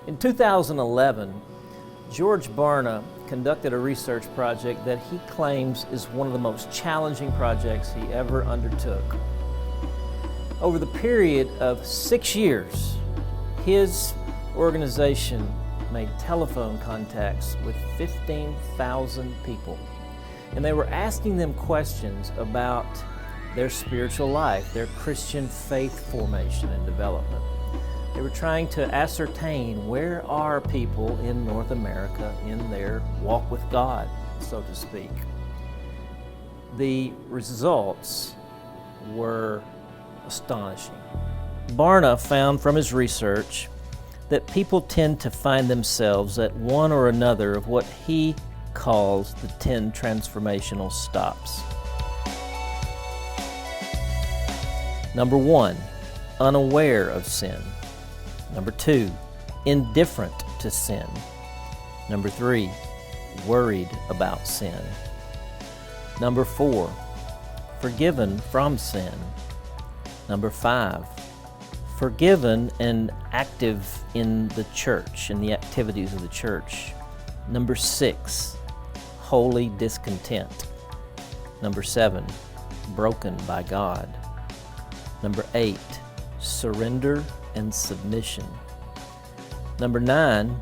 In 2011, George Barna conducted a research project that he claims is one of the most challenging projects he ever undertook. Over the period of 6 years, his organization made telephone contacts with 15,000 people, and they were asking them questions about their spiritual life, their Christian faith formation and development. They were trying to ascertain where are people in North America in their walk with God, so to speak. The results were astonishing. Barna found from his research that people tend to find themselves at one or another of what he calls the 10 transformational stops. Number 1, unaware of sin. Number 2, indifferent to sin. Number 3, worried about sin. Number 4, forgiven from sin. Number 5, forgiven and active in the church, in the activities of the church. Number 6, holy discontent. Number 7, broken by God. Number 8, surrender and submission. Number 9,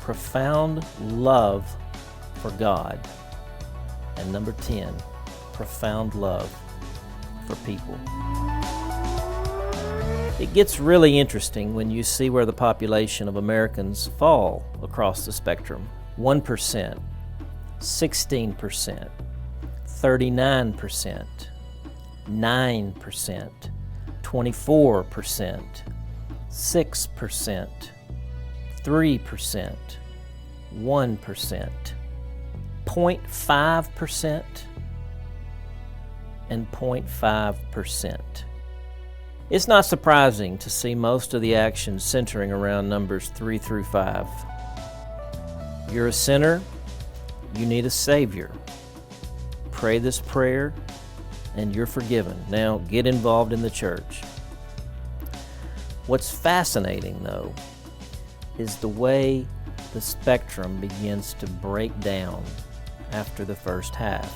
profound love for God. And number 10, profound love for people. It gets really interesting when you see where the population of Americans fall across the spectrum. 1%, 16%, 39%, 9%, 24%, 6%, 3%, 1%, 0.5%, and 0.5%. It's not surprising to see most of the action centering around numbers 3 through 5. You're a sinner, you need a Savior. Pray this prayer, and you're forgiven. Now get involved in the church. What's fascinating, though, is the way the spectrum begins to break down after the first half.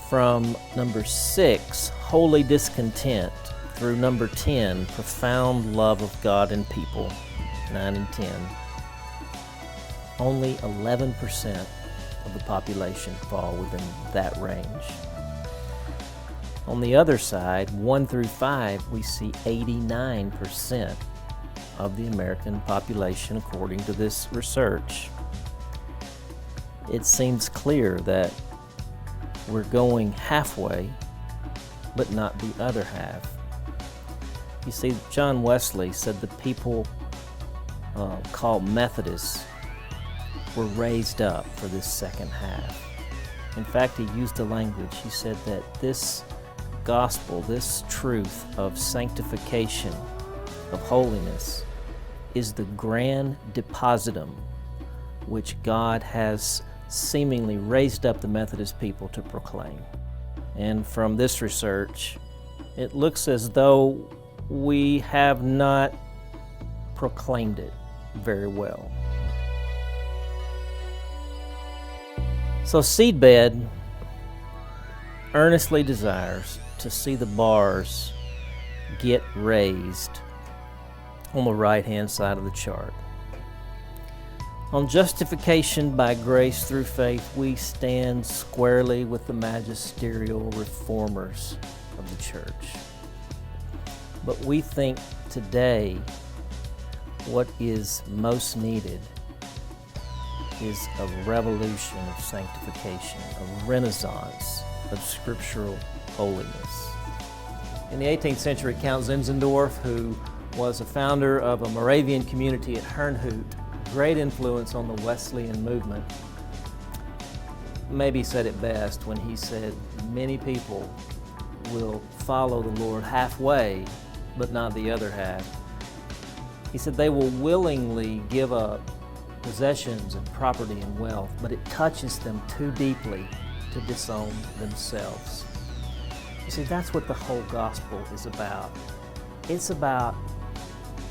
From number 6, holy discontent, through number 10, profound love of God and people, 9 and 10, only 11% of the population fall within that range. On the other side, 1 through 5, we see 89% of the American population, according to this research. It seems clear that we're going halfway, but not the other half. You see, John Wesley said the people called Methodists were raised up for this second half. In fact, he used the language. He said that this gospel, this truth of sanctification, of holiness, is the grand depositum which God has seemingly raised up the Methodist people to proclaim. And from this research, it looks as though we have not proclaimed it very well. So Seedbed earnestly desires to see the bars get raised on the right-hand side of the chart. On justification by grace through faith, we stand squarely with the magisterial reformers of the church. But we think today what is most needed is a revolution of sanctification, a renaissance of scriptural holiness. In the 18th century, Count Zinzendorf, who was a founder of a Moravian community at Herrnhut, great influence on the Wesleyan movement, maybe said it best when he said, many people will follow the Lord halfway, but not the other half. He said they will willingly give up possessions and property and wealth, but it touches them too deeply to disown themselves. See, that's what the whole gospel is about. It's about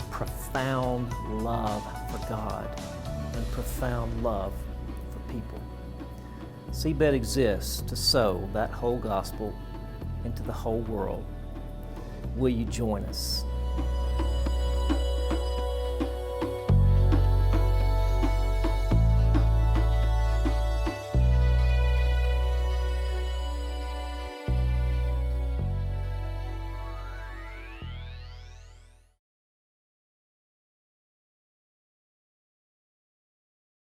profound profound love for God and profound love for people. Seedbed exists to sow that whole gospel into the whole world. Will you join us?